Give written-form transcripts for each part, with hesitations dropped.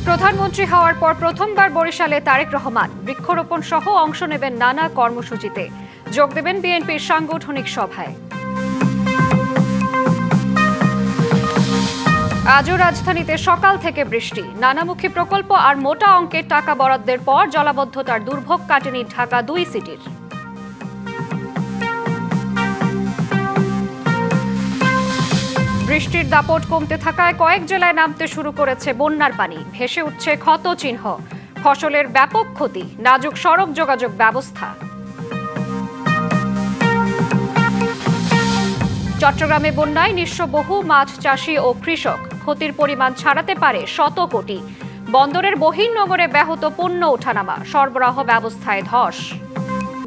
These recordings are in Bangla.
প্রধানমন্ত্রী হওয়ার পর প্রথমবার বরিশালে তারেক রহমান বৃক্ষরোপণ সহ অংশ নেবেন নানা কর্মসূচিতে। যোগ দেবেন বিএনপির সাংগঠনিক সভায়। আজও রাজধানীতে সকাল থেকে বৃষ্টি, নানামুখী প্রকল্প আর মোটা অঙ্কের টাকা বরাদ্দের পর জলাবদ্ধতার দুর্ভোগ কাটেনি ঢাকা ২ সিটির। বৃষ্টির দাপট কমতে থাকায় কয়েক জেলায় নামতে শুরু করেছে বন্যার পানি, ভেসে উঠছে ক্ষত চিহ্ন, ফসলের ব্যাপক ক্ষতি, নাজুক সড়ক যোগাযোগ ব্যবস্থা। চট্টগ্রামে বন্যায় নিঃস্ব বহু মাছ চাষি ও কৃষক, ক্ষতির পরিমাণ ছাড়াতে পারে শত কোটি। বন্দরের বহির্নগরে ব্যাহত পণ্য ওঠানামা, সরবরাহ ব্যবস্থায় ধস।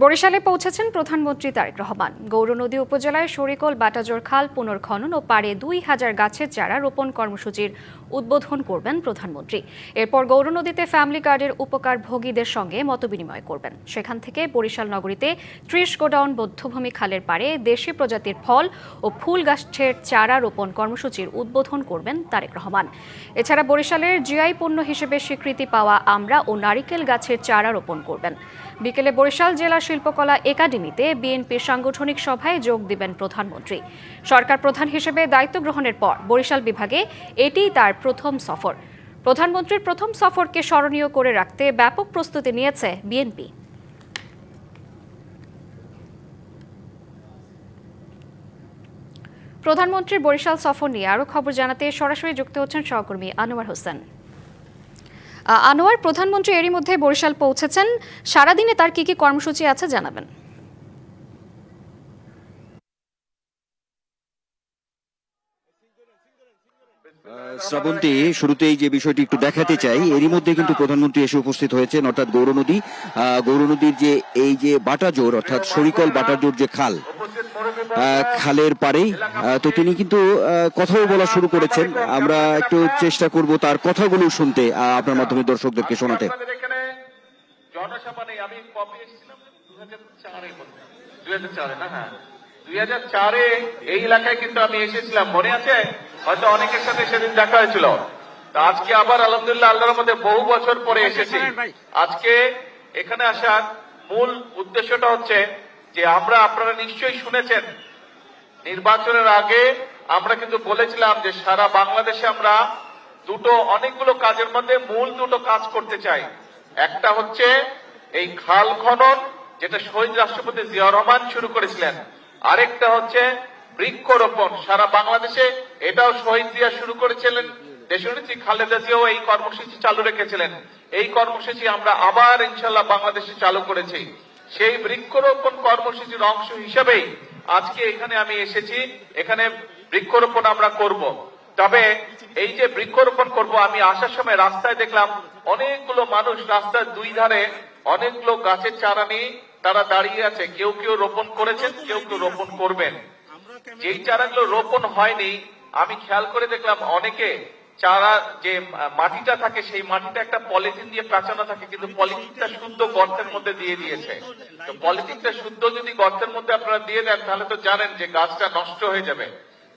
বরিশালে পৌঁছেছেন প্রধানমন্ত্রী তারেক রহমান। গৌরনদী উপজেলায় শরিকল বাটাজোর খাল পুনর্খনন ও পাড়ে ২,০০০ গাছের চারা রোপণ কর্মসূচির উদ্বোধন করবেন প্রধানমন্ত্রী। এরপর গৌরনদীতে ফ্যামিলি কার্ডের উপকার ভোগীদের সঙ্গে মতবিনিময় করবেন। সেখান থেকে বরিশাল নগরীতে ৩০ গোডাউন বধ্যভূমি খালের পাড়ে দেশি প্রজাতির ফল ও ফুল গাছের চারা রোপণ কর্মসূচির উদ্বোধন করবেন তারেক রহমান। এছাড়া বরিশালের জিআই পণ্য হিসেবে স্বীকৃতি পাওয়া আমড়া ও নারিকেল গাছের চারা রোপণ করবেন। বিকেলে বরিশাল জেলা শিল্পকলা একাডেমিতে বিএনপির সাংগঠনিক সভায় যোগ দিবেন প্রধানমন্ত্রী। সরকার প্রধান হিসেবে দায়িত্ব গ্রহণের পর বরিশাল বিভাগে এটিই তার প্রথম সফর। প্রধানমন্ত্রীর প্রথম সফরকে স্মরণীয় করে রাখতে ব্যাপক প্রস্তুতি নিয়েছে বিএনপি। প্রধানমন্ত্রীর বরিশাল সফর নিয়ে আরও খবর জানাতে সরাসরি যুক্ত হচ্ছেন সহকর্মী আনোয়ার হোসেন। আনোয়ার, প্রধানমন্ত্রী এরই মধ্যে বরিশাল পৌঁছেছেন, সারাদিনে তার কি কি কর্মসূচি আছে জানাবেন। শ্রাবন্তী, শুরুতেই যে বিষয়টি একটু দেখাতে চাই, এরই মধ্যে কিন্তু প্রধানমন্ত্রী এসে উপস্থিত হয়েছেন, অর্থাৎ গৌরনদীর যে এই যে বাটাজোর অর্থাৎ শরিকল বাটাজোর যে খালের পাড়েই তো তিনি কিন্তু কথাও বলা শুরু করেছেন। আমরা একটু চেষ্টা করব তার কথাগুলো শুনতে, আপনার মাধ্যমে দর্শকদেরকে শোনাতে। আমি কপি এসেছিলাম 2004-এ এই এলাকায় কিন্তু আমি এসেছিলাম, মনে আছে? হয়তো অনেকের সাথে সেদিন দেখা হয়েছিল। আজকে আবার আলহামদুলিল্লাহ আল্লাহর মধ্যে বহু বছর পরে এসেছি। আজকে এখানে আসার মূল উদ্দেশ্যটা হচ্ছে যে আপনারা নিশ্চয়ই শুনেছেন, নির্বাচনের আগে আমরা কিন্তু বলেছিলাম যে সারা বাংলাদেশে আমরা অনেকগুলো কাজের মধ্যে মূল দুটো কাজ করতে চাই। একটা হচ্ছে এই খাল খনন, যেটা শহীদ রাষ্ট্রপতি জিয়াউর রহমান শুরু করেছিলেন। আরেকটা হচ্ছে বৃক্ষরোপণ সারা বাংলাদেশে, এটাও শহীদ জিয়া শুরু করেছিলেন। দেশনেত্রী খালেদা জিয়াও এই কর্মসূচি চালু রেখেছিলেন। এই কর্মসূচি আমরা আবার ইনশাল্লাহ বাংলাদেশে চালু করেছি। সেই বৃক্ষরোপণ কর্মসূচির অংশ হিসেবেই আজকে এখানে আমি এসেছি। এখানে বৃক্ষরোপণ আমরা করব। তবে এই যে বৃক্ষরোপণ করব, আমি আসার সময় রাস্তায় দেখলাম অনেকগুলো মানুষ রাস্তার দুই ধারে অনেকগুলো গাছের চারা নিয়ে তারা দাঁড়িয়ে আছে। কেউ কেউ রোপণ করেছেন, কেউ কেউ রোপণ করবেন। যেই চারাগুলো রোপণ হয়নি, আমি খেয়াল করে দেখলাম অনেকে চারা যে মাটিটা থাকে সেই মাটিটা একটা পলিথিন দিয়ে পেঁচানো থাকে, কিন্তু পলিথিনটা শুদ্ধ গর্তের মধ্যে দিয়ে দিয়েছে। তো পলিথিনটা শুদ্ধ যদি গর্তের মধ্যে আপনারা দিয়ে দেন তাহলে তো জানেন যে গাছটা নষ্ট হয়ে যাবে।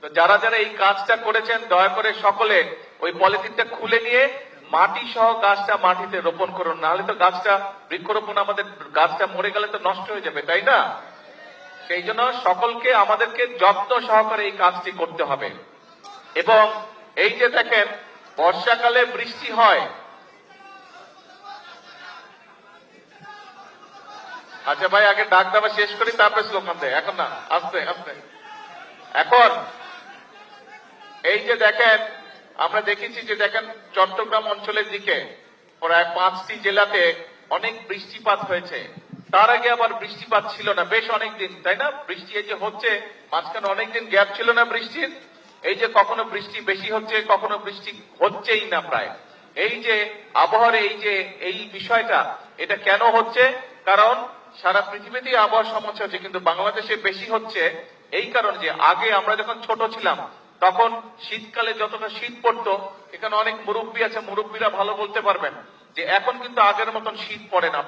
তো যারা যারা এই কাজটা করেছেন দয়া করে সকলে ওই পলিথিনটা খুলে নিয়ে মাটি সহ গাছটা মাটিতে রোপণ করুন, নাহলে তো বৃক্ষরোপণ গাছটা মরে গেলে তো নষ্ট হয়ে যাবে, তাই না? সেই জন্য সকলকে আমাদেরকে যত্ন সহকারে এই কাজটি করতে হবে। এবং এই যে দেখেন বর্ষাকালে বৃষ্টি হয়, আচ্ছা ভাই আগে ডাক দেওয়া শেষ করি তারপরে স্লোগান দেয়, এখন না, আস্তে আস্তে। এখন এই যে দেখেন আমরা দেখেছি যে দেখেন চট্টগ্রাম অঞ্চলের দিকে প্রায় 5টি জেলাতে অনেক বৃষ্টিপাত হয়েছে। তার আগে আবার বৃষ্টিপাত ছিল না বেশ অনেকদিন, তাই না? বৃষ্টি এই যে হচ্ছে, মাঝখানে অনেকদিন গ্যাপ ছিল না বৃষ্টির। এই যে কখনো বৃষ্টি বেশি হচ্ছে, কখনো বৃষ্টি হচ্ছেই না প্রায়। এই যে আবহাওয়ার এই বিষয়টা, এটা কেন হচ্ছে? কারণ সারা পৃথিবীতেই আবহাওয়ার সমস্যা হচ্ছে, কিন্তু বাংলাদেশে বেশি হচ্ছে এই কারণ যে আগে আমরা যখন ছোট ছিলাম তখন শীতকালে যতটা শীত পড়তো, এখানে অনেক মুরব্বী আছে, মুরব্বীরা ভালো বলতে পারবেন যে এখন কিন্তু আগের মতন শীত পড়ে না,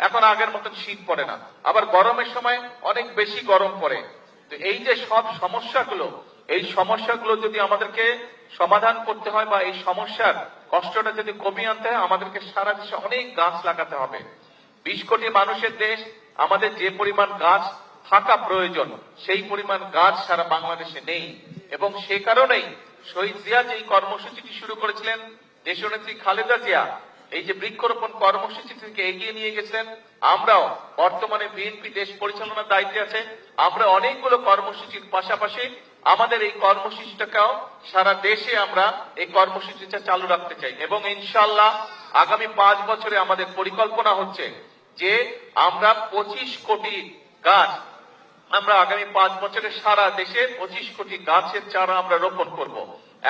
এখন আগের মতন শীত পড়ে না। আবার গরমের সময় অনেক বেশি গরম পড়ে। তো এই যে সব সমস্যাগুলো, এই সমস্যাগুলো যদি আমাদেরকে সমাধান করতে হয় বা এই সমস্যার কষ্টটা যদি কমিয়ে আনতে হয়, আমাদেরকে সারা দেশে অনেক গাছ লাগাতে হবে। 20 কোটি মানুষের দেশ, আমাদের যে পরিমাণ গাছ থাকা প্রয়োজন সেই পরিমাণ গাছ সারা বাংলাদেশে নেই। এবং সে কারণেই শহীদ জিয়া যে কর্মসূচিটি শুরু করেছিলেন, দেশনেত্রী খালেদা জিয়া এই যে বৃক্ষরোপণ কর্মসূচি থেকে এগিয়ে নিয়ে গেছিলেন, আমরাও বর্তমানে বিএনপি দেশ পরিচালনার দায়িত্বে আছে, আমরা অনেকগুলো কর্মসূচির পাশাপাশি আমাদের এই কর্মসূচিটাকেও সারা দেশে আমরা এই কর্মসূচিটা চালু রাখতে চাই। এবং ইনশাআল্লাহ আগামী 5 বছরে আমাদের পরিকল্পনা হচ্ছে যে আমরা 25 কোটি গাছ, আমরা আগামী 5 বছরে সারা দেশে 25 কোটি গাছের চারা আমরা রোপণ করব।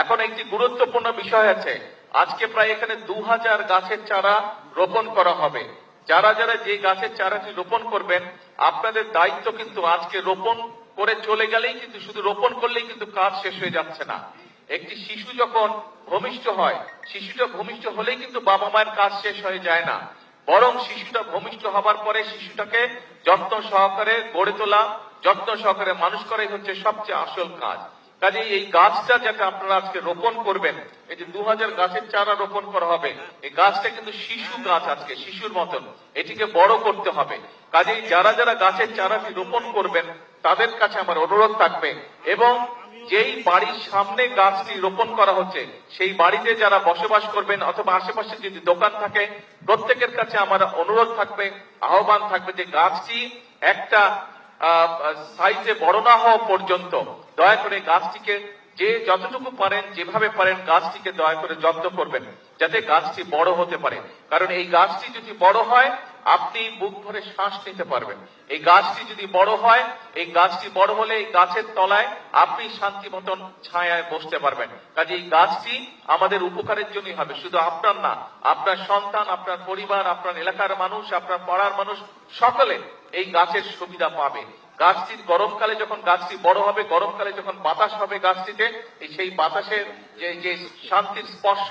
এখন একটি গুরুত্বপূর্ণ বিষয় আছে, আজকে প্রায় এখানে 2000 গাছের চারা রোপণ করা হবে। যারা যারা যে গাছের চারাটি রোপণ করবেন, আপনাদের দায়িত্ব কিন্তু আজকে রোপণ করে চলে গেলেই কিন্তু, শুধু রোপণ করলেই কিন্তু কাজ শেষ হয়ে যাচ্ছে না। একটি শিশু যখন ভূমিষ্ঠ হয়, শিশুটা ভূমিষ্ঠ হলেই কিন্তু বাবা মায়ের কাজ শেষ হয়ে যায় না, বরং শিশুটা ভূমিষ্ঠ হবার পরে শিশুটাকে যত্ন সহকারে গড়ে তোলা, যত্ন সহকারে মানুষ করাই হচ্ছে সবচেয়ে আসল কাজ। কাজেই এই গাছটা যেটা আপনারা আজকে রোপণ করবেন, এই যে 2000 গাছের চারা রোপণ করা হবে, এই গাছটা কিন্তু শিশু গাছ, আজকে শিশুর মতন এটিকে বড় করতে হবে। কাজেই যারা যারা গাছের চারাটি রোপণ করবেন তাদের কাছে আমার অনুরোধ থাকবে, এবং যেই বাড়ির সামনে গাছটি রোপণ করা হচ্ছে সেই বাড়িতে যারা বসবাস করবেন অথবা আশেপাশে যদি দোকান থাকে, প্রত্যেকের কাছে আমার অনুরোধ থাকবে, আহ্বান থাকবে যে গাছটি একটা সাইজে বড় না হওয়া পর্যন্ত দয়া করে গাছটিকে যে যতটুকু পারেন, যেভাবে পারেন গাছটিকে দয়া করে যত্ন করবেন যাতে গাছটি বড় হতে পারে। কারণ এই গাছটি যদি বড় হয় আপনি বুক ভরে শ্বাস নিতে পারবেন। এই গাছটি যদি বড় হয়, এই গাছটি বড় হলে এই গাছের তলায় আপনি শান্তি মতন ছায়ায় বসতে পারবেন। কাজে এই গাছটি আমাদের উপকারের জন্যই হবে, শুধু আপনার না, আপনার সন্তান, আপনার পরিবার, আপনার এলাকার মানুষ, আপনার পাড়ার মানুষ সকলে এই গাছের সুবিধা পাবে। গাছটির গরমকালে যখন গাছটি বড় হবে, গরমকালে যখন বাতাস হবে গাছটিতে, সেই বাতাসের যে শান্তির স্পর্শ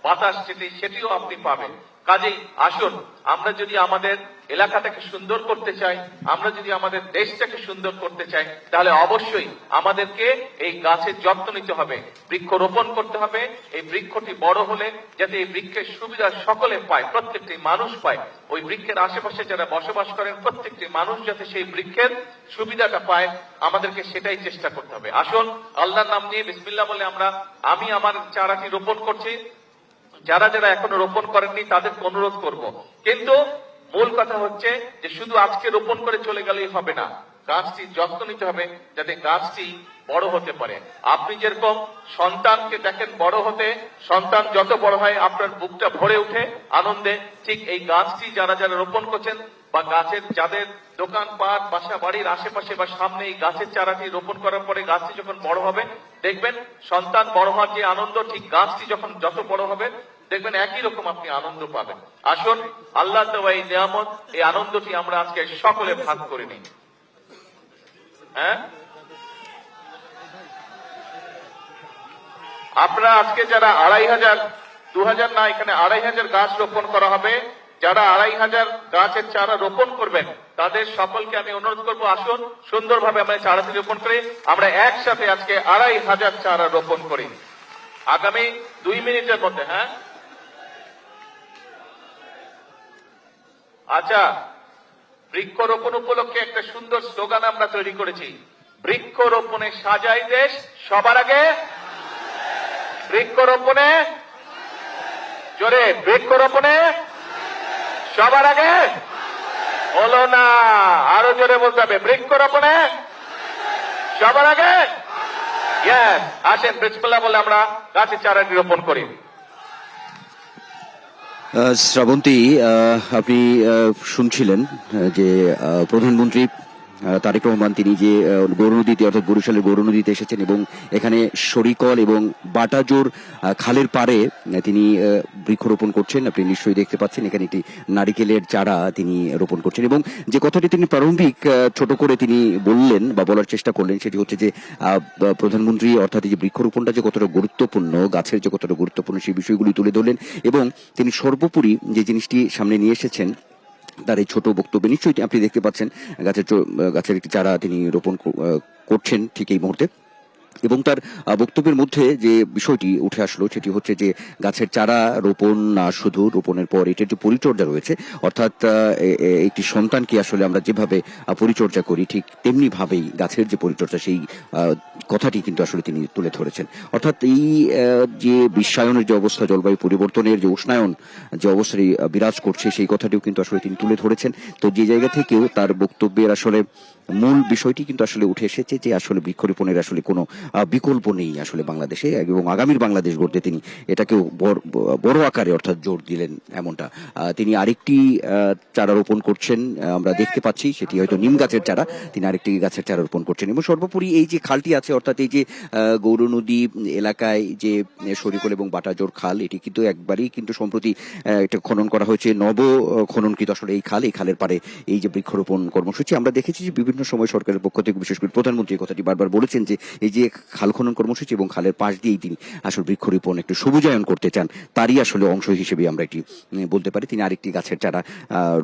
বাতাস সেটিও আপনি পাবেন। কাজেই আসুন, আমরা যদি আমাদের এলাকাটাকে সুন্দর করতে চাই, আমরা যদি আমাদের দেশটাকে সুন্দর করতে চাই, তাহলে অবশ্যই আমাদেরকে এই গাছের যত্ন নিতে হবে, বৃক্ষ রোপণ করতে হবে। এই বৃক্ষটি বড় হলে যাতে এই বৃক্ষের সুবিধা সকলে পায়, প্রত্যেকটি মানুষ পায়, ওই বৃক্ষের আশেপাশে যারা বসবাস করেন প্রত্যেকটি মানুষ যাতে সেই বৃক্ষের সুবিধাটা পায়, আমাদেরকে সেটাই চেষ্টা করতে হবে। আসুন, আল্লাহর নাম নিয়ে বিসমিল্লাহ বলে আমি আমার চারাটি রোপণ করছি। যারা যারা এখনো রোপণ করেননি তাদেরকে অনুরোধ করব, কিন্তু মূল কথা হচ্ছে যে শুধু আজকে রোপণ করে চলে গেলেই হবে না, গাছটির যত্ন নিতে হবে যাতে গাছটি বড় হতে পারে। আপনি যেরকম সন্তানকে দেখেন বড় হতে, সন্তান যত বড় হয় আপনার বুকটা ভরে উঠে আনন্দে, ঠিক এই গাছটি যারা যারা রোপণ করছেন বা গাছের যাদের দোকানপাট, বাসা বাড়ির আশেপাশে বা সামনে এই গাছের চারাটি রোপণ করার পরে গাছটি যখন বড় হবে, দেখবেন সন্তান বড় হওয়ার যে আনন্দ, ঠিক গাছটি যখন যত বড় হবে দেখবেন একই রকম আপনি আনন্দ পাবেন। আসুন, আল্লাহ দেওয়া এই নিয়ামত, এই আনন্দটি আমরা আজকে সকলে ভাগ করে নিই। হ্যাঁ, আপনারা আজকে যারা 2500, 2000 না, এখানে 2500 গাছ রোপণ করা হবে, যারা 2500 গাছের চারা রোপণ করবেন তাদের সকলকে আমি অনুরোধ করবো, আসুন সুন্দরভাবে আমরা চারাটি রোপণ করি, আমরা একসাথে আজকে 2500 চারা রোপণ করি আগামী 2 মিনিটের মধ্যে। হ্যাঁ, আচ্ছা, বৃক্ষরোপণ উপলক্ষে একটা সুন্দর স্লোগান আমরা তৈরি করেছি, বৃক্ষরোপণে সাজাই দেশ সবার আগে, বৃক্ষরোপণে, জোরে, বৃক্ষরোপণে সবার আগে, হলো না, আরো জোরে বলতে হবে, বৃক্ষরোপণে সবার আগে। আসেন বিসমিল্লাহ বলে আমরা গাছের চারাটি রোপণ করি। শ্রাবন্তী, আপনি শুনছিলেন যে প্রধানমন্ত্রী তারেক রহমান তিনি যে গৌরনদীতে অর্থাৎ বরিশালের গৌরনদীতে এসেছেন এবং এখানে শরিকল এবং বাটাজোর খালের পাড়ে তিনি বৃক্ষরোপণ করছেন। আপনি নিশ্চয়ই দেখতে পাচ্ছেন এখানে একটি নারিকেলের চারা তিনি রোপণ করছেন এবং যে কথাটি তিনি প্রারম্ভিক ছোট করে তিনি বললেন বা বলার চেষ্টা করলেন সেটি হচ্ছে যে প্রধানমন্ত্রী অর্থাৎ এই যে বৃক্ষরোপণটা যে কতটা গুরুত্বপূর্ণ, গাছের যে কতটা গুরুত্বপূর্ণ সেই বিষয়গুলি তুলে ধরলেন এবং তিনি সর্বোপরি যে জিনিসটি সামনে নিয়ে এসেছেন তার এই ছোট বক্তব্যে নিশ্চয়ই আপনি দেখতে পাচ্ছেন গাছের একটি চারা তিনি রোপণ করছেন ঠিক এই মুহূর্তে। এবং তার বক্তব্যের মধ্যে যে বিষয়টি উঠে আসলো সেটি হচ্ছে যে গাছের চারা রোপণ না শুধু রোপণের পর এটার যে পরিচর্যা রয়েছে, অর্থাৎ একটি সন্তানকে আসলে আমরা যেভাবে পরিচর্যা করি ঠিক তেমনি ভাবেই গাছের যে পরিচর্যা সেই কথাটি কিন্তু আসলে তিনি তুলে ধরেছেন। অর্থাৎ এই যে বিশ্বায়নের যে অবস্থা, জলবায়ু পরিবর্তনের যে উষ্ণায়ন যে অবস্থায় বিরাজ করছে সেই কথাটিও কিন্তু আসলে তিনি তুলে ধরেছেন। তো যে জায়গা থেকেও তার বক্তব্যের আসলে মূল বিষয়টি কিন্তু আসলে উঠে এসেছে যে আসলে বৃক্ষরোপণের আসলে কোনো বিকল্প নেই আসলে বাংলাদেশে, এবং আগামীর বাংলাদেশ গড়তে তিনি এটাকেও বড় আকারে অর্থাৎ জোর দিলেন এমনটা। তিনি আরেকটি চারা রোপণ করছেন, আমরা দেখতে পাচ্ছি সেটি হয়তো নিম গাছের চারা, তিনি আরেকটি গাছের চারা রোপণ করছেন। এবং সর্বোপরি এই যে খালটি আছে, অর্থাৎ এই যে গৌরনদী এলাকায় যে শরিকল এবং বাটাজোর খাল, এটি কিন্তু একবারই কিন্তু সম্প্রতি এটা খনন করা হয়েছে, নব খননকৃত আসলে এই খালের পারে এই যে বৃক্ষরোপণ কর্মসূচি আমরা দেখেছি যে বিভিন্ন সময় সরকারের পক্ষ থেকে, বিশেষ করে প্রধানমন্ত্রী এই কথাটি বারবার বলেছেন যে এই যে খাল খনন কর্মসূচি এবং খালের পাশ দিয়েই তিনি আসলে বৃক্ষরোপণ একটু সবুজায়ন করতে চান, তারই আসলে অংশ হিসেবে আমরা এটি বলতে পারি। তিনি আরেকটি গাছের চারা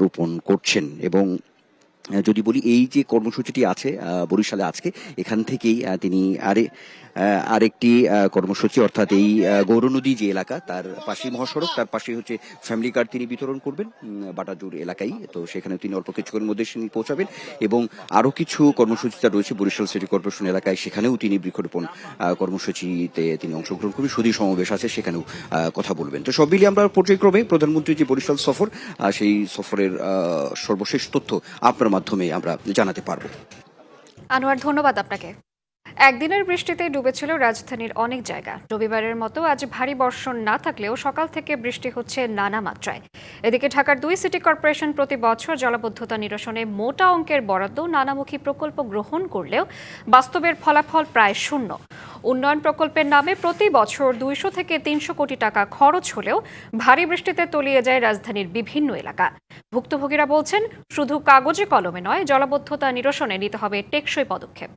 রোপণ করছেন। এবং যদি বলি এই যে কর্মসূচিটি আছে বরিশালে আজকে, এখান থেকেই তিনি আরেকটি কর্মসূচি, অর্থাৎ এই গৌরনদী যে এলাকা তার পাশেই মহাসড়ক, তার পাশে হচ্ছে ফ্যামিলি কার্ড তিনি বিতরণ করবেন বাটাজোর এলাকায়। তো সেখানে তিনি অল্প কিছুক্ষণের মধ্যে পৌঁছাবেন। এবং আরো কিছু কর্মসূচিটা রয়েছে বরিশাল সিটি কর্পোরেশন এলাকায়, সেখানেও তিনি বৃক্ষরোপণ কর্মসূচিতে তিনি অংশগ্রহণ করবেন। সুধী সমাবেশ আছে, সেখানেও কথা বলবেন। তো সব মিলিয়ে আমরা পর্যায়ক্রমে প্রধানমন্ত্রীর যে বরিশাল সফর, সেই সফরের সর্বশেষ তথ্য আপনার মাধ্যমে আমরা জানাতে পারবো। আনোয়ার, ধন্যবাদ আপনাকে। একদিনের বৃষ্টিতে ডুবেছিল রাজধানীর অনেক জায়গা। রবিবারের মতো আজ ভারী বর্ষণ না থাকলেও সকাল থেকে বৃষ্টি হচ্ছে নানা মাত্রায়। এদিকে ঢাকার 2 সিটি কর্পোরেশন প্রতি বছর জলাবদ্ধতা নিরসনে মোটা অঙ্কের বরাদ্দ নানামুখী প্রকল্প গ্রহণ করলেও বাস্তবের ফলাফল প্রায় শূন্য। উন্নয়ন প্রকল্পের নামে প্রতি বছর 200 থেকে 300 কোটি টাকা খরচ হলেও ভারী বৃষ্টিতে তলিয়ে যায় রাজধানীর বিভিন্ন এলাকা। ভুক্তভোগীরা বলছেন, শুধু কাগজে কলমে নয়, জলাবদ্ধতা নিরসনে নিতে হবে টেকসই পদক্ষেপ।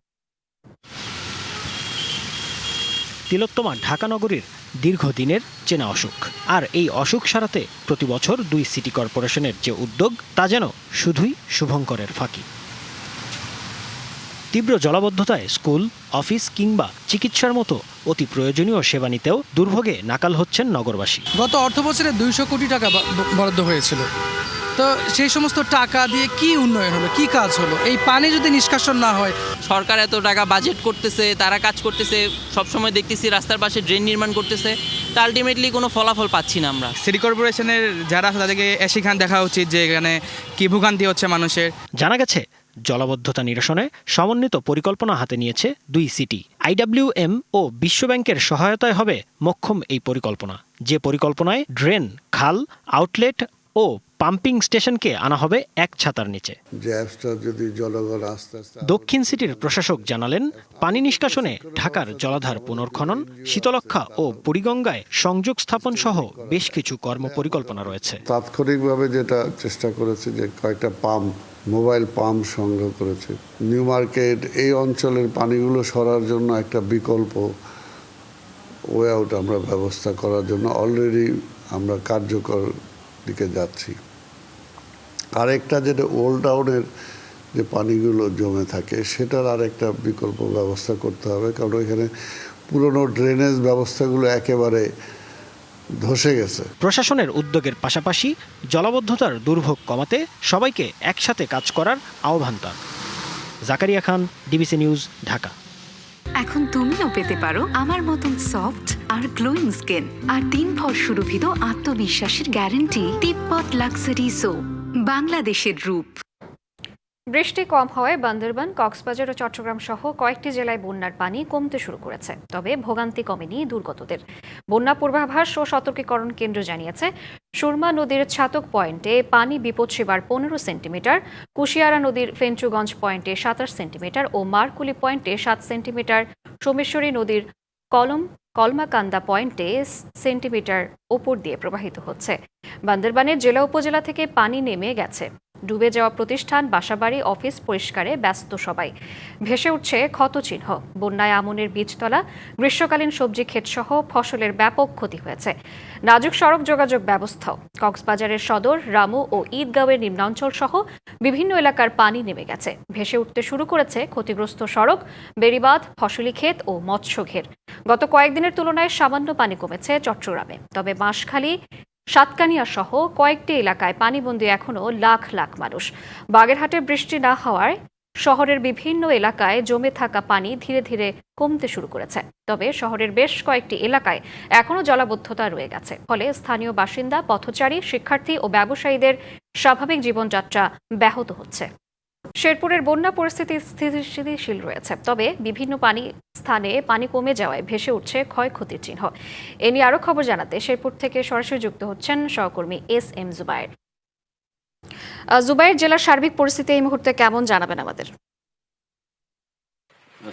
তিলোত্তমা ঢাকা নগরীর দীর্ঘদিনের চেনা অসুখ, আর এই অসুখ সারাতে প্রতি বছর 2 সিটি কর্পোরেশনের যে উদ্যোগ তা যেন শুধুই শুভঙ্করের ফাঁকি। তীব্র জলাবদ্ধতায় স্কুল, অফিস কিংবা চিকিৎসার মতো অতি প্রয়োজনীয় সেবা নিতেও দুর্ভোগে নাকাল হচ্ছেন নগরবাসী। গত অর্থবছরে 200 কোটি টাকা বরাদ্দ হয়েছিল, তো সেই সমস্ত টাকা দিয়ে কি উন্নয়ন হলো, কি কাজ হলো? এই পানি যদি নিষ্কাশন না হয়। সরকার এত টাকা বাজেট করতেছে, তারা কাজ করতেছে, সবসময় দেখতেছি রাস্তার পাশে ড্রেন নির্মাণ করতেছে, তা আলটিমেটলি কোনো ফলাফল পাচ্ছি না আমরা। সিটি কর্পোরেশনের যারা আছে তাদেরকে সেখানে দেখা উচিত যে এখানে কি ভোগান্তি হচ্ছে মানুষের। জানা গেছে, জলাবদ্ধতা নিরসনে সমন্বিত পরিকল্পনা হাতে নিয়েছে 2 সিটি। IWM ও বিশ্বব্যাংকের সহায়তায় হবে মোক্ষম এই পরিকল্পনা, যে পরিকল্পনায় ড্রেন, খাল, আউটলেট ও পাম্পিং স্টেশনকে আনা হবে এক ছাতার নিচে। দক্ষিণ সিটির প্রশাসক জানালেন, পানি নিষ্কাশনে ঢাকার জলাধার পুনর্খনন, শীতলক্ষা ও বুড়িগঙ্গায় সংযোগ স্থাপন সহ বেশ কিছু কর্মপরিকল্পনা রয়েছে। তাৎক্ষণিকভাবে যেটা চেষ্টা করেছে যে কয়েকটা মোবাইল পাম্প সংগ্রহ করেছে। নিউ মার্কেট এই অঞ্চলের পানিগুলো সরার জন্য একটা বিকল্প ওয়ে আউট আমরা ব্যবস্থা করার জন্য অলরেডি আমরা কার্যকর দিকে যাচ্ছি। আরেকটা যেটা ওল্ড টাউনের যে পানিগুলো জমে থাকে সেটার আরেকটা বিকল্প ব্যবস্থা করতে হবে, কারণ ওইখানে পুরনো ড্রেনেজ ব্যবস্থাগুলো একেবারে ধসে গেছে। প্রশাসনের উদ্যোগের পাশাপাশি জলাবদ্ধতার দুর্ভোগ কমাতে সবাইকে একসাথে কাজ করার আহ্বান তার। জাকারিয়া খান, ডিবিসি নিউজ, ঢাকা। এখন তুমিও পেতে পারো আমার মতন সফট আর গ্লোয়িং স্কিন আর 3 ভর সুরভিত আত্মবিশ্বাসের গ্যারান্টি তিব্বত লাক্সারি সোপ, বাংলাদেশের রূপ। বৃষ্টি কম হওয়ায় বান্দরবান, কক্সবাজার ও চট্টগ্রাম সহ কয়েকটি জেলায় বন্যার পানি কমতে শুরু করেছে। তবে ভোগান্তি কমেনি দুর্গতদের। বন্যা পূর্বাভাস ও সতর্কীকরণ কেন্দ্র জানিয়েছে, সুরমা নদীর ছাতক পয়েন্টে পানি বিপদসীমার 15 সেন্টিমিটার, কুশিয়ারা নদীর ফেঞ্চুগঞ্জ পয়েন্টে 27 সেন্টিমিটার ও মারকুলি পয়েন্টে 7 সেন্টিমিটার, সোমেশ্বরী নদীর কলমাকান্দা পয়েন্টে সেন্টিমিটার ওপর দিয়ে প্রবাহিত হচ্ছে। বান্দরবানের জেলা উপজেলা থেকে পানি নেমে গেছে। ডুবে যাওয়া প্রতিষ্ঠান, বাসাবাড়ি, অফিস পরিষ্কারে ব্যস্ত সবাই। ভেসে উঠছে ক্ষতচিহ্ন। বন্যায় আমনের বীজতলা, গ্রীষ্মকালীন সবজি ক্ষেতসহ ফসলের ব্যাপক ক্ষতি হয়েছে। নাজুক সড়ক যোগাযোগ ব্যবস্থাও। কক্সবাজারের সদর, রামু ও ঈদগাঁওয়ের নিম্নাঞ্চল সহ বিভিন্ন এলাকার পানি নেমে গেছে। ভেসে উঠতে শুরু করেছে ক্ষতিগ্রস্ত সড়ক, বেড়িবাঁধ, ফসলি ক্ষেত ও মৎস্যঘের। গত কয়েকদিনের তুলনায় সামান্য পানি কমেছে চট্টগ্রামে। তবে বাঁশখালী, সাতকানিয়া সহ কয়েকটি এলাকায় পানিবন্দী এখনও লাখ লাখ মানুষ। বাগেরহাটে বৃষ্টি না হওয়ায় শহরের বিভিন্ন এলাকায় জমে থাকা পানি ধীরে ধীরে কমতে শুরু করেছে। তবে শহরের বেশ কয়েকটি এলাকায় এখনও জলাবদ্ধতা রয়ে গেছে। ফলে স্থানীয় বাসিন্দা, পথচারী, শিক্ষার্থী ও ব্যবসায়ীদের স্বাভাবিক জীবনযাত্রা ব্যাহত হচ্ছে। শেরপুরের বন্যা পরিস্থিতি স্থিতিশীল রয়েছে, তবে বিভিন্ন স্থানে পানি কমে যাওয়ায় ভেসে উঠছে ক্ষয়ক্ষতির চিহ্ন। এ নিয়ে আরও খবর জানাতে শেরপুর থেকে সরাসরি যুক্ত হচ্ছেন সহকর্মী SM জুবায়ের। জুবায়ের, জেলার সার্বিক পরিস্থিতি এই মুহূর্তে কেমন জানাবেন আমাদের?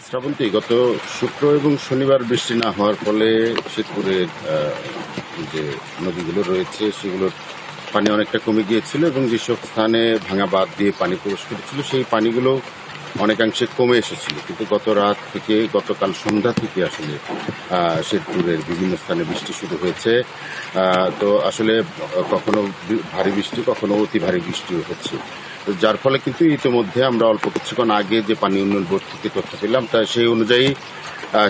শ্রাবন্তী, গত শুক্র এবং শনিবার বৃষ্টি না হওয়ার ফলে শেরপুরের যে নদীগুলো রয়েছে সেগুলোর পানি অনেকটা কমে গিয়েছিল এবং যেসব স্থানে ভাঙা বাঁধ দিয়ে পানি প্রবেশ করেছিল সেই পানিগুলো অনেকাংশে কমে এসেছিল। কিন্তু গত রাত থেকে, গতকাল সন্ধ্যা থেকে আসলে শেরপুরের বিভিন্ন স্থানে বৃষ্টি শুরু হয়েছে। তো আসলে কখনো ভারী বৃষ্টি, কখনো অতি ভারী বৃষ্টিও হচ্ছে, যার ফলে কিন্তু ইতিমধ্যে আমরা অল্প কিছুক্ষণ আগে যে পানি উন্নয়ন বোর্ড থেকে তথ্য পেলাম, তা সেই অনুযায়ী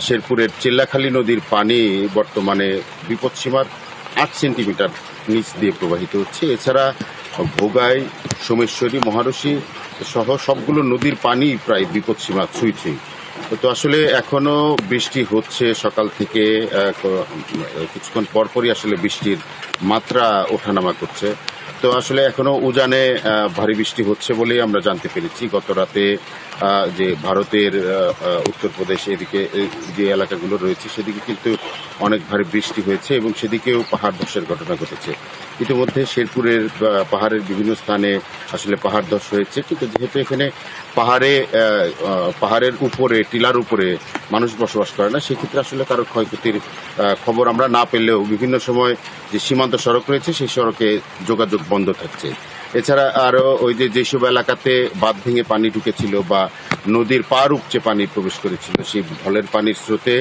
শেরপুরের চিল্লাখালী নদীর পানি বর্তমানে বিপদসীমার 8 সেন্টিমিটার নিচ দিয়ে প্রবাহিত হচ্ছে। এছাড়া ভোগাই, সোমেশ্বরী, মহারশী সহ সবগুলো নদীর পানি প্রায় বিপদসীমা ছুঁই ছুঁই। তো আসলে এখনো বৃষ্টি হচ্ছে সকাল থেকে, কিছুক্ষণ পরপরই আসলে বৃষ্টির মাত্রা ওঠানামা করছে। তো আসলে এখনো উজানে ভারী বৃষ্টি হচ্ছে বলেই আমরা জানতে পেরেছি। গত রাতে যে ভারতের উত্তরপ্রদেশ এদিকে যে এলাকাগুলো রয়েছে সেদিকে কিন্তু অনেক ভারী বৃষ্টি হয়েছে এবং সেদিকেও পাহাড় ধসের ঘটনা ঘটেছে। ইতিমধ্যে শেরপুরের পাহাড়ের বিভিন্ন স্থানে আসলে পাহাড় ধস হয়েছে, কিন্তু যেহেতু এখানে পাহাড়ের উপরে, টিলার উপরে মানুষ বসবাস করে না, সেক্ষেত্রে আসলে কারো ক্ষয়ক্ষতির খবর আমরা না পেলেও বিভিন্ন সময় যে সীমান্ত সড়ক রয়েছে সেই সড়কে যোগাযোগ বন্ধ থাকছে। এছাড়া আরও ওই যেসব এলাকাতে বাঁধ ভেঙে পানি ঢুকেছিল বা নদীর পার উপচে পানি প্রবেশ করেছিল, সেই ঢলের পানির স্রোতে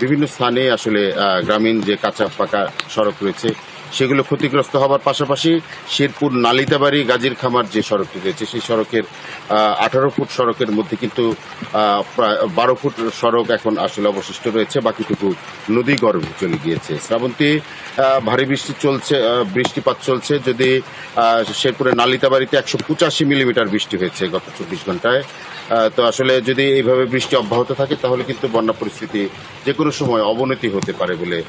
বিভিন্ন স্থানে আসলে গ্রামীণ যে কাঁচা পাকা সড়ক রয়েছে সেগুলো ক্ষতিগ্রস্ত হবার পাশাপাশি শেরপুর নালিতাবাড়ি গাজীর খামার যে সড়কটি রয়েছে সেই সড়কের 18 ফুট সড়কের মধ্যে কিন্তু প্রায় 12 ফুট সড়ক এখন আসলে অবশিষ্ট রয়েছে, বাকিটুকু নদী গর্ভে চলে গিয়েছে। শ্রাবন্তী, ভারী বৃষ্টিপাত চলছে। যদি শেরপুরের নালিতাবাড়িতে 185 মিলিমিটার বৃষ্টি হয়েছে গত 24 ঘন্টায়। তো আসলে যদি এইভাবে বৃষ্টি অব্যাহত থাকে তাহলে কিন্তু বন্যা পরিস্থিতি যে কোনো সময় অবনতি হতে পারে বলে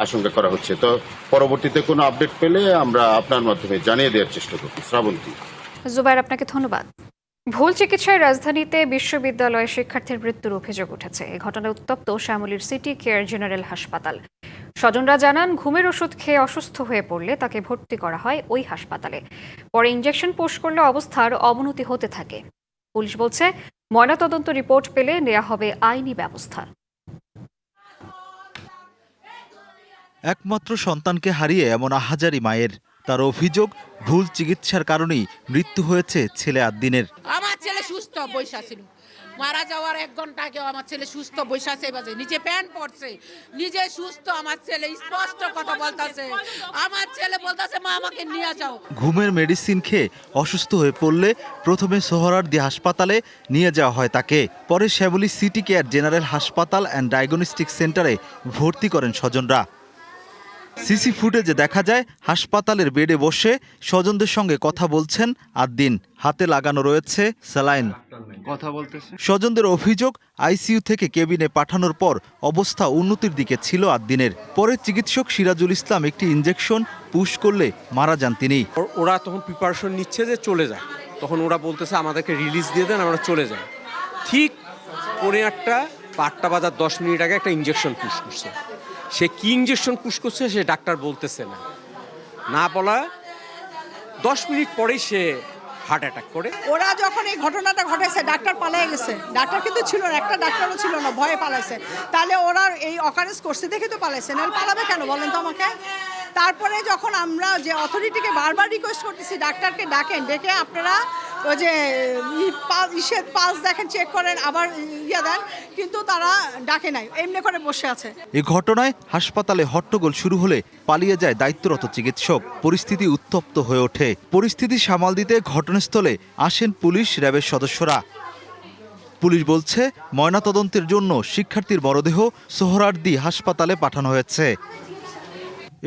আশঙ্কা করা হচ্ছে। তো পরবর্তীতে কোনো আপডেট পেলে আমরা আপনার মাধ্যমে জানিয়ে দেওয়ার চেষ্টা করব। শ্রাবন্তী। জুবায়ের, আপনাকে ধন্যবাদ। ভুল চিকিৎসায় রাজধানীতে বিশ্ববিদ্যালয়ে শিক্ষার্থীর মৃত্যুর অভিযোগ উঠেছে। এই ঘটনায় উত্তপ্ত শ্যামলীর সিটি কেয়ার জেনারেল হাসপাতাল। স্বজনরা জানান, ঘুমের ওষুধ খেয়ে অসুস্থ হয়ে পড়লে তাকে ভর্তি করা হয় ওই হাসপাতালে। পরে ইনজেকশন পুশ করলে অবস্থার অবনতি হতে থাকে। পুলিশ বলছে, ময়নাতদন্ত রিপোর্ট পেলে নেওয়া হবে আইনি ব্যবস্থা। একমাত্র সন্তানকে হারিয়ে এমন আহাজারি মায়ের। তার অভিযোগ, ভুল চিকিৎসার কারণেই মৃত্যু হয়েছে ছেলে আদ্দিনের। আমার ছেলে সুস্থ বৈশা ছিল, মারা যাওয়ার 1 ঘন্টা আগেও আমার ছেলে সুস্থ বৈশা আছে, বাজে নিচে প্যান্ট পড়ছে, নিজে সুস্থ। আমার ছেলে স্পষ্ট কথা বলতেছে, আমার ছেলে বলতেছে মা আমাকে নিয়ে যাও। ঘুমের মেডিসিন খেয়ে অসুস্থ হয়ে পড়লে প্রথমে সোহরাওয়ার্দী হাসপাতালে নিয়ে যাওয়া হয় তাকে। পরে শ্যামলী সিটি কেয়ার জেনারেল হাসপাতাল অ্যান্ড ডায়াগনস্টিক সেন্টারে ভর্তি করেন স্বজনরা। সিসি ফুটেজে দেখা যায় হাসপাতালের বেডে বসে স্বজনদের সঙ্গে কথা বলছেন আদ্দিন। হাতে লাগানো রয়েছে স্যালাইন। কথা বলতেছে। স্বজনদের অভিযোগ, আইসিইউ থেকে কেবিনে পাঠানোর পর অবস্থা উন্নতির দিকে ছিল আদ্দিনের। পরে চিকিৎসক সিরাজুল ইসলাম একটি ইনজেকশন পুশ করলে মারা যান তিনি। ওরা তখন প্রিপারেশন নিচ্ছে যে চলে যায়, তখন ওরা বলতেছে আমাদেরকে রিলিজ দিয়ে দেন, আমরা চলে যাই। ঠিক 8টা বাজার 10 মিনিট আগে একটা ইনজেকশন পুশ করছে। সে কি ইনজেকশন পুশ করছে সে ডাক্তার বলতেছে না বলা 10 মিনিট পরেই সে হার্ট অ্যাটাক করে। ওরা যখন এই ঘটনাটা ঘটেছে ডাক্তার পালিয়ে গেছে, ডাক্তার কিন্তু ছিল না, একটা ডাক্তারও ছিল না, ভয়ে পালাইছে। তাহলে ওরা এই অকারেন্স করছে দেখে তো পালাইছে, নাহলে পালাবে কেন বলেন তো আমাকে? তারপরে যখন আমরা যে অথরিটিকে বারবার রিকোয়েস্ট করতেছি ডাক্তারকে ডাকেন, ডেকে আপনারা ওই যে পালস দেখেন, চেক করেন, আবার দেন, কিন্তু তারা ডাকে নাই, এমনি করে বসে আছে। এই ঘটনায় হাসপাতালে হট্টগোল শুরু হলে পালিয়ে যায় দায়িত্বরত চিকিৎসক। পরিস্থিতি উত্তপ্ত হয়ে ওঠে। পরিস্থিতি সামাল দিতে ঘটনাস্থলে আসেন পুলিশ, র্যাবের সদস্যরা। পুলিশ বলছে ময়নাতদন্তের জন্য শিক্ষার্থীর মরদেহ সোহরাওয়ার্দী হাসপাতালে পাঠানো হয়েছে।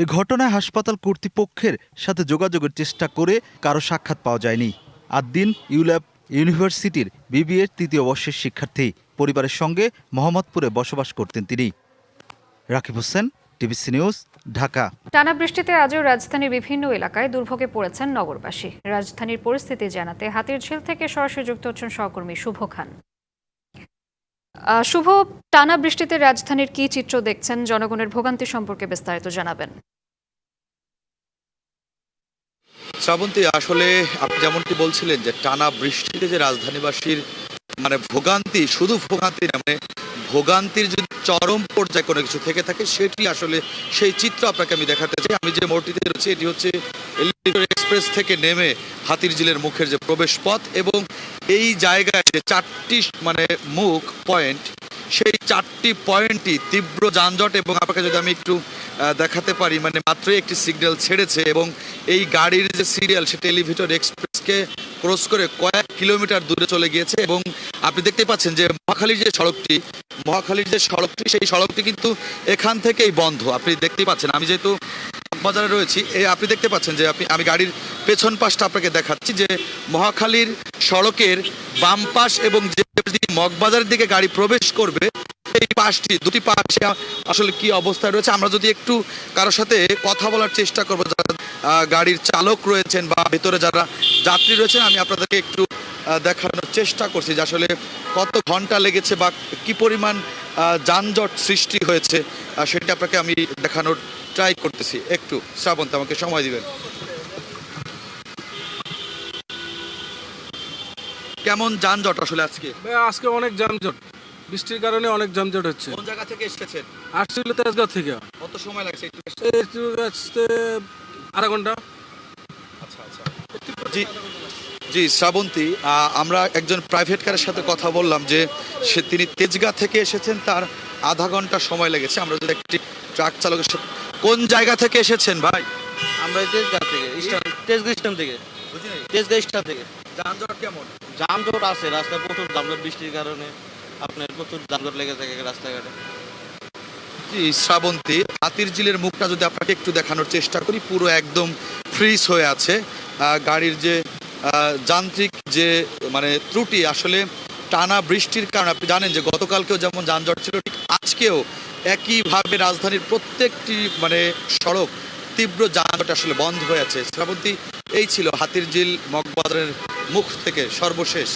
এ ঘটনায় হাসপাতাল কর্তৃপক্ষের সাথে যোগাযোগের চেষ্টা করে কারো সাক্ষাৎ পাওয়া যায়নি। আদ্দিন ইউল্যাব ইউনিভার্সিটির বিবিএর ৩য় বর্ষের শিক্ষার্থী। পরিবারের সঙ্গে মোহাম্মদপুরে বসবাস করতেন তিনি। Rakib Hossain, TVC news, Dhaka. টানা বৃষ্টিতে আজও রাজধানীর বিভিন্ন এলাকায় দুর্ভোগে পড়েছেন নগরবাসী। রাজধানীর পরিস্থিতি জানাতে হাতিরঝিল থেকে সরাসরি যুক্ত হচ্ছেন সহকর্মী শুভ খান। শুভ, টানা বৃষ্টিতে রাজধানীর কি চিত্র দেখছেন? জনগণের ভোগান্তি সম্পর্কে বিস্তারিত জানাবেন। শ্রাবন্তী, আসলে আপনি যেমনটি বলছিলেন যে টানা বৃষ্টিতে যে রাজধানীবাসীর ভোগান্তি, শুধু ভোগান্তি না, ভোগান্তির যদি চরম পর্যায়ে কোনো কিছু থেকে থাকে সেটি আসলে সেই চিত্র আপনাকে আমি দেখাতে চাই। আমি যে মোড়টিতে রয়েছি এটি হচ্ছে এলিভেটর এক্সপ্রেস থেকে নেমে হাতিরঝিলের মুখের যে প্রবেশ পথ, এবং এই জায়গায় যে 4টি মুখ পয়েন্ট, সেই 4টি পয়েন্টই তীব্র যানজট। এবং আপনাকে যদি আমি একটু দেখাতে পারি, মাত্রই একটি সিগন্যাল ছেড়েছে এবং এই গাড়ির যে সিরিয়াল সেটা এলিভেটর এক্সপ্রেসকে ক্রস করে কয়েক কিলোমিটার দূরে চলে গিয়েছে। এবং আপনি দেখতে পাচ্ছেন যে মহাখালীর যে সড়কটি সেই সড়কটি কিন্তু এখান থেকেই বন্ধ। আপনি দেখতেই পাচ্ছেন, আমি যেহেতু বাজারে রয়েছি, আপনি দেখতে পাচ্ছেন যে আমি গাড়ির পেছন পাশটা আপনাকে দেখাচ্ছি যে মহাখালীর সড়কের বাম পাশ এবং যে মগবাজারের দিকে গাড়ি প্রবেশ করবে এই পাশটি, দুটি পাশে আসলে কি অবস্থায় রয়েছে আমরা যদি একটু কারোর সাথে কথা বলার চেষ্টা করবো, যারা গাড়ির চালক রয়েছেন বা ভেতরে যারা যাত্রী রয়েছেন, আমি আপনাদেরকে একটু দেখানোর চেষ্টা করছি যে আসলে কত ঘন্টা লেগেছে বা কি পরিমাণ যানজট সৃষ্টি হয়েছে সেটা আপনাকে আমি দেখানোর ট্রাই করতেছি। একটু শ্রাবন্ত আমাকে সময় দিবেন। কেমন যানজট আসলে আজকে? অনেক যানজট, বৃষ্টির কারণে অনেক যানজট হচ্ছে। কোন জায়গা থেকে এসেছেন? আসছিল তেজগাঁও থেকে। কত সময় লাগছে? আধা ঘন্টা। আচ্ছা। জি শ্রাবন্তী, আমরা একজন প্রাইভেট কারের সাথে কথা বললাম যে তিনি তেজগাঁ থেকে এসেছেন, তার আধা ঘন্টা সময় লেগেছে। আমরা যদি একটি ট্রাক চালকের সাথে, কোন জায়গা থেকে এসেছেন ভাই? আমরা তেজগাঁ থেকে, তেজগাঁ স্টেশন থেকে। তেজগাঁ স্টেশন থেকে। যানজট কেমন? যানজট আছে, রাস্তায় প্রচুর যানজট, বৃষ্টির কারণে আপনার প্রচুর যানজট লেগে থাকে রাস্তাঘাটে। জি শ্রাবন্তী, হাতিরঝিলের মুখটা যদি আপনাকে একটু দেখানোর চেষ্টা করি, পুরো একদম ফ্রিজ হয়ে আছে। গাড়ির যে যান্ত্রিক যে ত্রুটি, আসলে টানা বৃষ্টির কারণে আপনি জানেন যে গতকালকেও যেমন যানজট ছিল, ঠিক আজকেও একইভাবে রাজধানীর প্রত্যেকটি সড়ক তীব্র যানজট আসলে বন্ধ হয়ে আছে। শ্রাবন্তী, এই ছিল হাতিরঝিল মগবাজারের মুখ থেকে সর্বশেষ।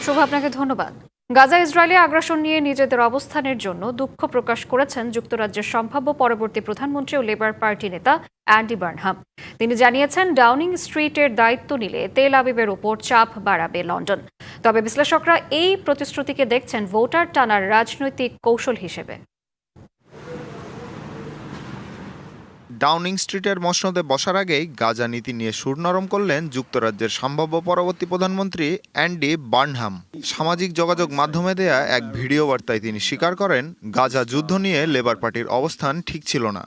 শুভ, আপনাকে ধন্যবাদ। গাজা ইসরায়েলি আগ্রাসন নিয়ে নিজেদের অবস্থানের জন্য দুঃখ প্রকাশ করেছেন যুক্তরাজ্যের সম্ভাব্য পরবর্তী প্রধানমন্ত্রী ও লেবার পার্টি নেতা অ্যান্ডি বার্নহাম। তিনি জানিয়েছেন ডাউনিং স্ট্রিটের দায়িত্ব নিলে তেল আবিবের উপর চাপ বাড়াবে লন্ডন। তবে বিশ্লেষকরা এই প্রতিশ্রুতিকে দেখছেন ভোটার টানার রাজনৈতিক কৌশল হিসেবে। ডাউনিং স্ট্রিটের মসনদে বসার আগেই গাজা নীতি নিয়ে সুর নরম করলেন যুক্তরাজ্যের সম্ভাব্য পরবর্তী প্রধানমন্ত্রী অ্যান্ডি বার্নহাম। সামাজিক যোগাযোগ মাধ্যমে দেয়া এক ভিডিও বার্তায় তিনি স্বীকার করেন গাজা যুদ্ধ নিয়ে লেবার পার্টির অবস্থান ঠিক ছিল না।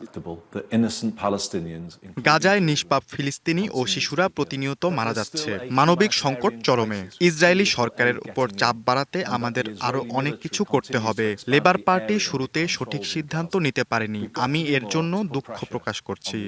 গাজায় নিষ্পাপ ফিলিস্তিনি ও শিশুরা প্রতিনিয়ত মারা যাচ্ছে। মানবিক সংকট চরমে। ইসরায়েলি সরকারের উপর চাপ বাড়াতে আমাদের আরো অনেক কিছু করতে হবে। লেবার পার্টি শুরুতে সঠিক সিদ্ধান্ত নিতে পারেনি। আমি এর জন্য দুঃখ প্রকাশ করছি।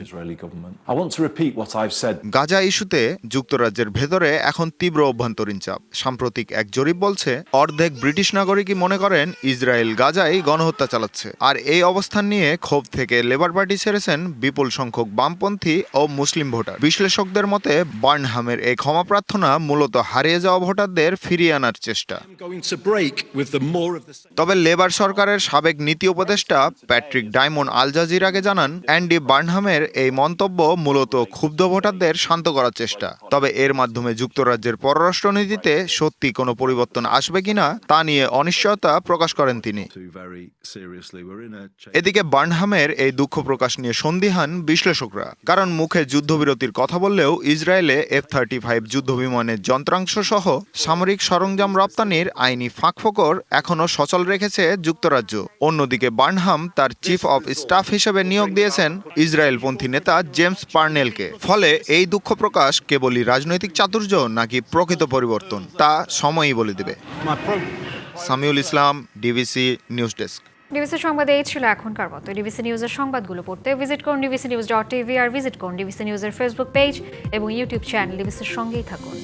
গাজা ইস্যুতে যুক্তরাজ্যের ভেতরে এখন তীব্র অভ্যন্তরীণ চাপ। সাম্প্রতিক এক জরিপ বলছে অর্ধেক ব্রিটিশ নাগরিকই মনে করেন ইসরায়েল গাজায় গণহত্যা চালাচ্ছে। আর এই অবস্থান নিয়ে ক্ষোভ থেকে লেবার পার্টি ছেড়েছেন বিপুল সংখ্যক বামপন্থী ও মুসলিম ভোটার। বিশ্লেষকদের মতে বার্নহামের এই ক্ষমা প্রার্থনা মূলত হারিয়ে যাওয়া ভোটারদের ফিরিয়ে আনার চেষ্টা। তবে লেবার সরকারের সাবেক নীতি উপদেষ্টা প্যাট্রিক ডায়মন্ড আল জাজিরাকে জানান অ্যান্ডি বার্নহামের এই মন্তব্য মূলত ক্ষুব্ধ ভোটারদের শান্ত করার চেষ্টা। তবে এর মাধ্যমে যুক্তরাজ্যের পররাষ্ট্রনীতিতে সত্যি কোনো পরিবর্তন আসবে কিনা তা নিয়ে অনিশ্চয়তা প্রকাশ করেন তিনি। এদিকে বার্নহামের এই দুঃখ প্রকাশ নিয়ে সন্দিহান বিশ্লেষকরা, কারণ মুখে যুদ্ধবিরতির কথা বললেও ইসরায়েলে F-35 যুদ্ধবিমানের যন্ত্রাংশ সহ সামরিক সরঞ্জাম রপ্তানির আইনি ফাঁকফোকর এখনও সচল রেখেছে যুক্তরাজ্য। অন্যদিকে বার্নহাম তার চিফ অব স্টাফ হিসেবে নিয়োগ দিয়েছেন ইসরায়েলপন্থী নেতা জেমস পার্নেলকে। ফলে এই দুঃখ প্রকাশ কেবলই রাজনৈতিক চাতুর্য নাকি প্রকৃত পরিবর্তন তা সময়ই বলে দেবে। সামিউল ইসলাম, ডিবিসি নিউজ ডেস্ক। ডিবিসি সংবাদ এই ছিল এখনকার মতো। ডিবিসি নিউজের সংবাদগুলো পড়তে ভিজিট করুন dbcnews.tv আর ভিজিট করুন ডিবিসি নিউজের ফেসবুক পেজ এবং ইউটিউব চ্যানেল। ডিবিসির সঙ্গেই থাকুন।